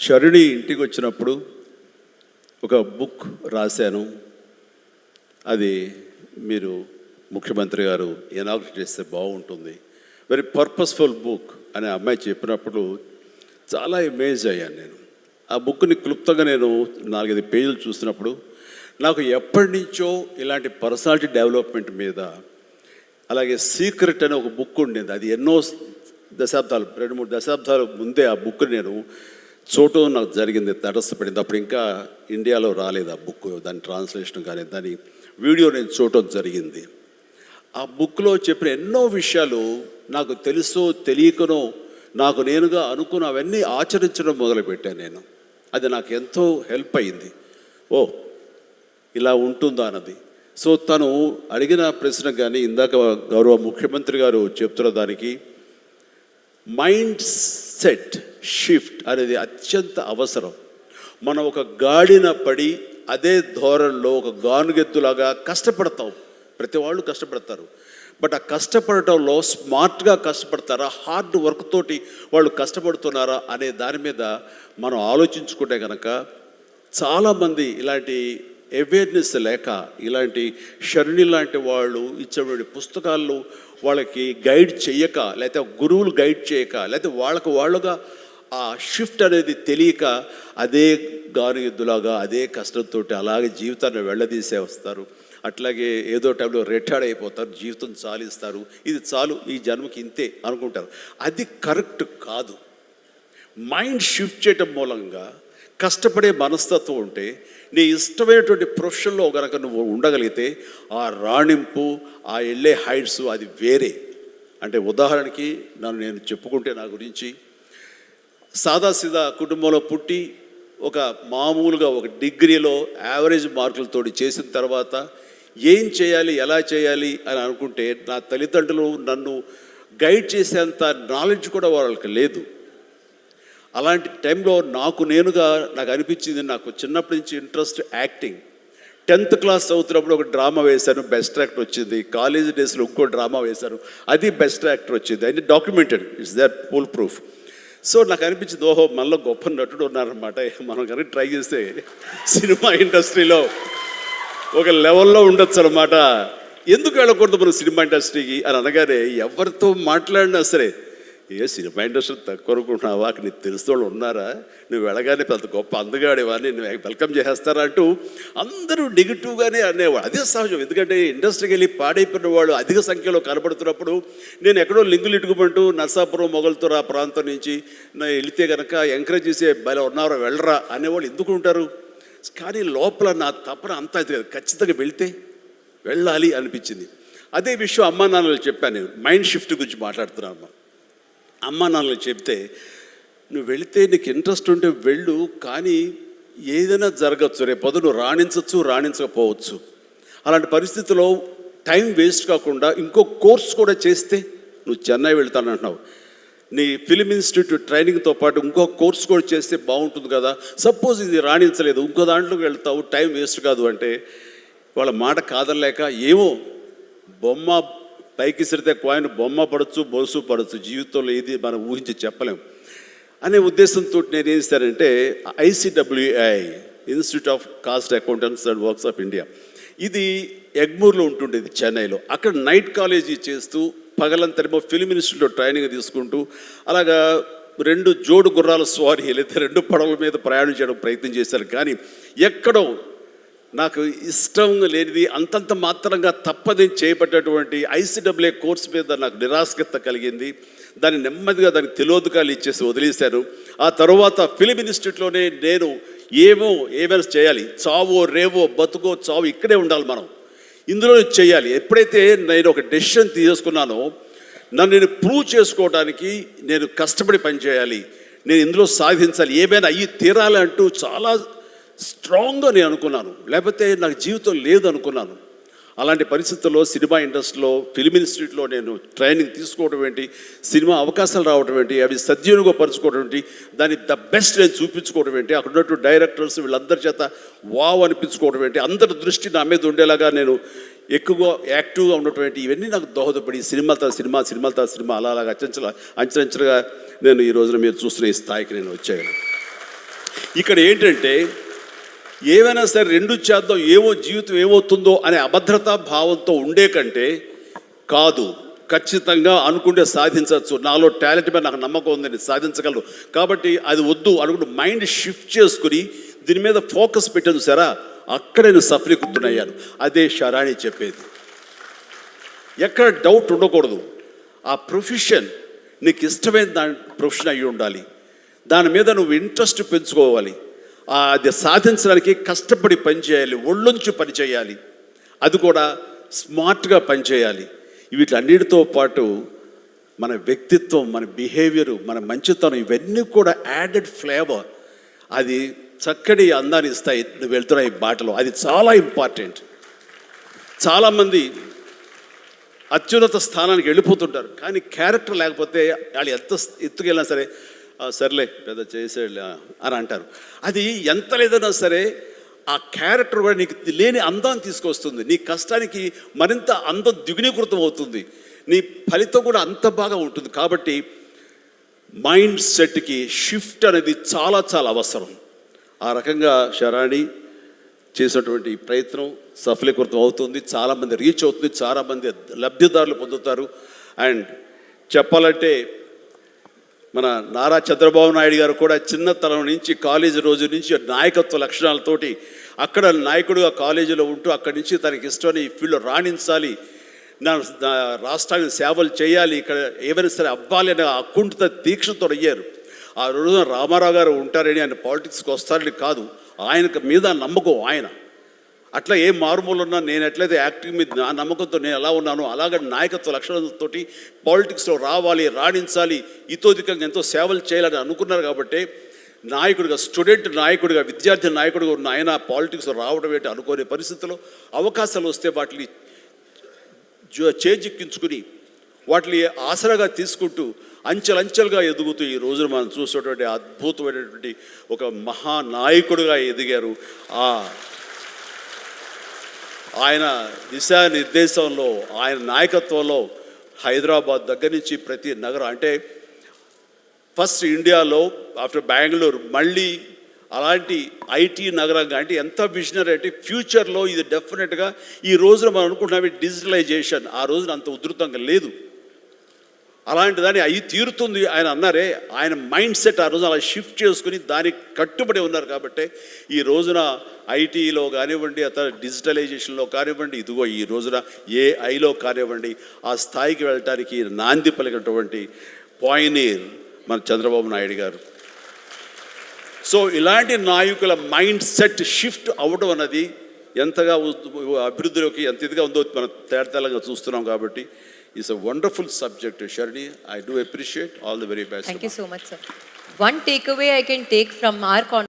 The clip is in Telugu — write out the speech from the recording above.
శరుణి ఇంటికి వచ్చినప్పుడు ఒక బుక్ రాశాను. అది మీరు ముఖ్యమంత్రి గారు ఇనాగ్రేట్ చేస్తే బాగుంటుంది, వెరీ పర్పస్ఫుల్ బుక్ అని అమ్మాయి చెప్పినప్పుడు చాలా అమేజ్ అయ్యాను నేను. ఆ బుక్ని క్లుప్తంగా నేను 4-5 పేజీలు చూసినప్పుడు నాకు ఎప్పటి నుంచో ఇలాంటి పర్సనాలిటీ డెవలప్మెంట్ మీద, అలాగే సీక్రెట్ అనే ఒక బుక్ ఉండేది. అది ఎన్నో దశాబ్దాలు, 2-3 దశాబ్దాల ముందే ఆ బుక్ నేను చూడటం నాకు జరిగింది, తటస్థపడింది. అప్పుడు ఇంకా ఇండియాలో రాలేదు ఆ బుక్, దాని ట్రాన్స్లేషన్ కానీ దాని వీడియో నేను చూడటం జరిగింది. ఆ బుక్లో చెప్పిన ఎన్నో విషయాలు నాకు తెలుసో తెలియకనో నాకు నేనుగా అనుకున్న అవన్నీ ఆచరించడం మొదలుపెట్టాను నేను. అది నాకు ఎంతో హెల్ప్ అయింది. ఓ ఇలా ఉంటుందా అన్నది. సో తను అడిగిన ప్రశ్న కానీ ఇందాక గౌరవ ముఖ్యమంత్రి గారు చెప్తున్న దానికి మైండ్ సెట్ షిఫ్ట్ అనేది అత్యంత అవసరం. మనం ఒక గాడిన పడి అదే ధోరణిలో ఒక గానుగెద్దులాగా కష్టపడతాం. ప్రతి వాళ్ళు కష్టపడతారు. బట్ ఆ కష్టపడటంలో స్మార్ట్గా కష్టపడతారా, హార్డ్ వర్క్ తోటి వాళ్ళు కష్టపడుతున్నారా అనే దాని మీద మనం ఆలోచించుకుంటే కనుక చాలామంది ఇలాంటి అవేర్నెస్ లేక, ఇలాంటి శరుణి లాంటి వాళ్ళు ఇచ్చేటువంటి పుస్తకాలు వాళ్ళకి గైడ్ చేయక, లేకపోతే గురువులు గైడ్ చేయక, లేకపోతే వాళ్ళుగా ఆ షిఫ్ట్ అనేది తెలియక అదే గానుగెద్దులాగా అదే కష్టంతో అలాగే జీవితాన్ని వెళ్ళదీసే వస్తారు. అట్లాగే ఏదో టైంలో రిటైర్డ్ అయిపోతారు, జీవితం చాలిస్తారు, ఇది చాలు ఈ జన్మకి ఇంతే అనుకుంటారు. అది కరెక్ట్ కాదు. మైండ్ షిఫ్ట్ చేయటం మూలంగా కష్టపడే మనస్తత్వం ఉంటే, నీ ఇష్టమైనటువంటి ప్రొఫెషన్లో కనుక నువ్వు ఉండగలిగితే ఆ రాణింపు, ఆ వెళ్ళే హైట్స్ అది వేరే. అంటే ఉదాహరణకి నేను చెప్పుకుంటే, నా గురించి సాదాసీదా కుటుంబంలో పుట్టి ఒక మామూలుగా ఒక డిగ్రీలో యావరేజ్ మార్కులతో చేసిన తర్వాత ఏం చేయాలి, ఎలా చేయాలి అని అనుకుంటే నా తల్లిదండ్రులు నన్ను గైడ్ చేసేంత నాలెడ్జ్ కూడా వాళ్ళకి లేదు. అలాంటి టైంలో నాకు అనిపించింది, నాకు చిన్నప్పటి నుంచి ఇంట్రెస్ట్ యాక్టింగ్. 10th క్లాస్ చదువుతున్నప్పుడు ఒక డ్రామా వేశాను, బెస్ట్ యాక్టర్ వచ్చింది. కాలేజ్ డేస్లో ఇంకో డ్రామా వేశాను, అది బెస్ట్ యాక్టర్ వచ్చింది. అది documented, it's that full proof. So నాకు అనిపించింది, ఓహో మనలో గొప్ప నటుడు ఉన్నారనమాట, మనం కనుక ట్రై చేస్తే సినిమా ఇండస్ట్రీలో ఒక లెవెల్లో ఉండొచ్చు అనమాట. ఎందుకు వెళ్ళకూడదు మనం సినిమా ఇండస్ట్రీకి అని అనగానే ఎవరితో మాట్లాడినా సరే, ఏ సినిమా ఇండస్ట్రీ తక్కువ అనుకుంటున్నావా, అక్కడ నీకు తెలిసిన వాళ్ళు ఉన్నారా, నువ్వు వెళ్ళగానే పెద్ద గొప్ప అందగాడేవా, నేను వెల్కమ్ చేసేస్తారా అంటూ అందరూ నెగిటివ్గానే అనేవాడు. అదే సహజం. ఎందుకంటే ఇండస్ట్రీకి వెళ్ళి పాడైపోయిన వాళ్ళు అధిక సంఖ్యలో కనబడుతున్నప్పుడు నేను ఎక్కడో లింగులు ఇటుకుమంటూ నర్సాపురం మొగల్తూరు ఆ ప్రాంతం నుంచి వెళితే కనుక ఎంకరేజ్ చేసే భలే ఉన్నారో వెళ్ళరా అనేవాళ్ళు ఎందుకు ఉంటారు. కానీ లోపల నా తపన అంతా ఖచ్చితంగా వెళితే వెళ్ళాలి అనిపించింది. అదే విషయం అమ్మా నాన్నలు చెప్పాను. నేను మైండ్ షిఫ్ట్ గురించి మాట్లాడుతున్నాను. అమ్మా నాన్నలు చెప్తే, నువ్వు వెళితే నీకు ఇంట్రెస్ట్ ఉంటే వెళ్ళు, కానీ ఏదైనా జరగచ్చు, రేపు నువ్వు రాణించవచ్చు, రాణించకపోవచ్చు. అలాంటి పరిస్థితిలో టైం వేస్ట్ కాకుండా ఇంకో కోర్స్ కూడా చేస్తే, నువ్వు చెన్నై వెళ్తానంటున్నావు, నీ ఫిలిం ఇన్స్టిట్యూట్ ట్రైనింగ్తో పాటు ఇంకో కోర్స్ కూడా చేస్తే బాగుంటుంది కదా. సపోజ్ ఇది రాణించలేదు, ఇంకో దాంట్లోకి వెళ్తావు, టైం వేస్ట్ కాదు అంటే వాళ్ళ మాట కాదనలేక, ఏమో బొమ్మ పైకి ఇసిరితే కాయిన్ బొమ్మ పడవచ్చు, బొలుసు పడవచ్చు, జీవితంలో ఏది మనం ఊహించి చెప్పలేం అనే ఉద్దేశంతో నేను ఏం చేశానంటే, ICWI institute of cost accountants and works of India, ఇది ఎగ్మూర్లో ఉంటుండేది చెన్నైలో. అక్కడ నైట్ కాలేజీ చేస్తూ పగలంతరేమో ఫిలిం ఇన్స్టిట్యూట్లో ట్రైనింగ్ తీసుకుంటూ అలాగా 2 జోడు గుర్రాల స్వారీ, లేదా 2 పడవల మీద ప్రయాణం చేయడం ప్రయత్నం చేశాను. కానీ ఎక్కడో నాకు ఇష్టం లేనిది, అంతంత మాత్రంగా తప్పదని చేపట్టేటువంటి ICWI కోర్స్ మీద నాకు నిరాశక్త కలిగింది. దాన్ని నెమ్మదిగా దానికి తెలియదుకాలు ఇచ్చేసి వదిలేశాను. ఆ తర్వాత ఫిలిం ఇన్స్టిట్యూట్లోనే నేను ఏమైనా చేయాలి, చావో రేవో బతుకో చావు ఇక్కడే ఉండాలి, మనం ఇందులో చేయాలి. ఎప్పుడైతే నేను ఒక డెసిషన్ తీసుకున్నానో, నన్ను నేను ప్రూవ్ చేసుకోవడానికి నేను కష్టపడి పనిచేయాలి, నేను ఇందులో సాధించాలి, ఏమైనా అయ్యి తీరాలి అంటూ చాలా స్ట్రాంగ్గా నేను అనుకున్నాను. లేకపోతే నాకు జీవితం లేదు అనుకున్నాను. అలాంటి పరిస్థితుల్లో సినిమా ఇండస్ట్రీలో ఫిలిం ఇన్స్టిట్యూట్లో నేను ట్రైనింగ్ తీసుకోవడం ఏంటి, సినిమా అవకాశాలు రావడం ఏంటి, అవి సద్వినియోగపరచుకోవడం ఏంటి, దాన్ని ద బెస్ట్ నేను చూపించుకోవడం ఏంటి, అక్కడ ఉన్నటువంటి డైరెక్టర్స్ వీళ్ళందరి చేత వావ్ అనిపించుకోవడం ఏంటి, అందరి దృష్టి నా మీద ఉండేలాగా నేను ఎక్కువగా యాక్టివ్గా ఉన్నటువంటి ఇవన్నీ నాకు దోహదపడి సినిమా అలాగా అంచెలంచెలుగా నేను ఈ రోజున మీరు చూస్తున్న ఈ స్థాయికి నేను వచ్చాను. ఇక్కడ ఏంటంటే ఏమైనా సరే రెండు చేద్దాం, ఏమో జీవితం ఏమవుతుందో అనే అభద్రతా భావంతో ఉండే కంటే కాదు, ఖచ్చితంగా అనుకుంటే సాధించవచ్చు, నాలో టాలెంట్ మీద నాకు నమ్మకం ఉంది, నేను సాధించగలను, కాబట్టి అది వద్దు అనుకుంటూ మైండ్ షిఫ్ట్ చేసుకుని దీని మీద ఫోకస్ పెట్టేది సరే, అక్కడ నేను సఫలీకృతుడయ్యాను. అదే శరాణి చెప్పేది. ఎక్కడ డౌట్ ఉండకూడదు. ఆ ప్రొఫెషన్ నీకు ఇష్టమైన దాని ప్రొఫెషన్ అయ్యి ఉండాలి, దాని మీద నువ్వు ఇంట్రెస్ట్ పెంచుకోవాలి, అది సాధించడానికి కష్టపడి పనిచేయాలి, ఒళ్ళొంచి పనిచేయాలి, అది కూడా స్మార్ట్గా పనిచేయాలి. వీటన్నిటితో పాటు మన వ్యక్తిత్వం, మన బిహేవియరు, మన మంచితనం, ఇవన్నీ కూడా యాడెడ్ ఫ్లేవర్, అది చక్కటి అందాన్ని ఇస్తాయి నువ్వు వెళ్తున్న ఈ బాటలో. అది చాలా ఇంపార్టెంట్. చాలామంది అత్యున్నత స్థానానికి వెళ్ళిపోతుంటారు, కానీ క్యారెక్టర్ లేకపోతే వాళ్ళు ఎంత ఎత్తుకెళ్ళినా సరే సర్లే పెద్ద చేసేళ్ళ అని అంటారు. అది ఎంత లేదన్నా సరే ఆ క్యారెక్టర్ కూడా నీకు లేని అందాన్ని తీసుకొస్తుంది. నీ కష్టానికి మరింత అందం ద్విగుణీకృతం అవుతుంది, నీ ఫలితం కూడా అంత బాగా ఉంటుంది. కాబట్టి మైండ్ సెట్కి షిఫ్ట్ అనేది చాలా చాలా అవసరం. ఆ రకంగా శరాణి చేసినటువంటి ప్రయత్నం సఫలీకృతం అవుతుంది, చాలామంది రీచ్ అవుతుంది, చాలామంది లబ్ధిదారులు పొందుతారు. అండ్ చెప్పాలంటే మన నారా చంద్రబాబు నాయుడు గారు కూడా చిన్నతనం నుంచి, కాలేజీ రోజు నుంచి నాయకత్వ లక్షణాలతోటి అక్కడ నాయకుడుగా కాలేజీలో ఉంటూ అక్కడి నుంచి తనకి ఇష్టమైన ఈ ఫీల్డ్లో రాణించాలి, నా రాష్ట్రానికి సేవలు చేయాలి, ఇక్కడ ఏమైనా సరే అవ్వాలి అనే అకుంఠిత దీక్షతో అయ్యారు. ఆ రోజున రామారావు గారు ఉంటారని ఆయన పాలిటిక్స్కి వస్తారని కాదు, ఆయనకు మీద నమ్మకం. ఆయన అట్లా ఏ మారుమూలు ఉన్నా నేను ఎట్లయితే యాక్టింగ్ మీద నా నమ్మకంతో నేను ఎలా ఉన్నానో అలాగే నాయకత్వ లక్షణాలతో పాలిటిక్స్లో రావాలి, రాణించాలి, ఇతోధికంగా ఎంతో సేవలు చేయాలని అనుకున్నారు. కాబట్టి నాయకుడిగా, స్టూడెంట్ నాయకుడిగా, విద్యార్థి నాయకుడిగా ఉన్న ఆయన పాలిటిక్స్లో రావడం ఏంటి అనుకోని పరిస్థితుల్లో అవకాశాలు వస్తే వాటిని చేజిక్కించుకుని వాటిని ఆసరాగా తీసుకుంటూ అంచెలంచెలుగా ఎదుగుతూ ఈ రోజున మనం చూసేటువంటి అద్భుతమైనటువంటి ఒక మహానాయకుడిగా ఎదిగారు. ఆయన దిశానిర్దేశంలో, ఆయన నాయకత్వంలో హైదరాబాద్ దగ్గర నుంచి ప్రతి నగరం, అంటే ఫస్ట్ ఇండియాలో ఆఫ్టర్ బెంగళూరు మళ్ళీ అలాంటి ఐటీ నగరంగా, అంటే ఎంత విజనరీ అంటే ఫ్యూచర్లో ఇది డెఫినెట్గా ఈ రోజున మనం అనుకుంటున్నాం డిజిటలైజేషన్ ఆ రోజున అంత ఉధృతంగా లేదు, అలాంటి దాన్ని అవి తీరుతుంది ఆయన అన్నారే. ఆయన మైండ్ సెట్ ఆ రోజు అలా షిఫ్ట్ చేసుకుని దానికి కట్టుబడి ఉన్నారు. కాబట్టి ఈ రోజున ఐటీలో కానివ్వండి, అతను డిజిటలైజేషన్లో కానివ్వండి, ఇదిగో ఈ రోజున ఏఐలో కానివ్వండి, ఆ స్థాయికి వెళ్ళటానికి నాంది పలికినటువంటి పాయనీర్ మన చంద్రబాబు నాయుడు గారు. సో ఇలాంటి నాయకుల మైండ్ సెట్ షిఫ్ట్ అవ్వడం అన్నది ఎంతగా అభివృద్ధిలోకి ఎంత ఇదిగా ఉందో మనం తేటతెల్లంగా చూస్తున్నాం. కాబట్టి it's a wonderful subject, Sharni. I do appreciate. All the very best. Thank you so much, sir. One takeaway I can take from our conversation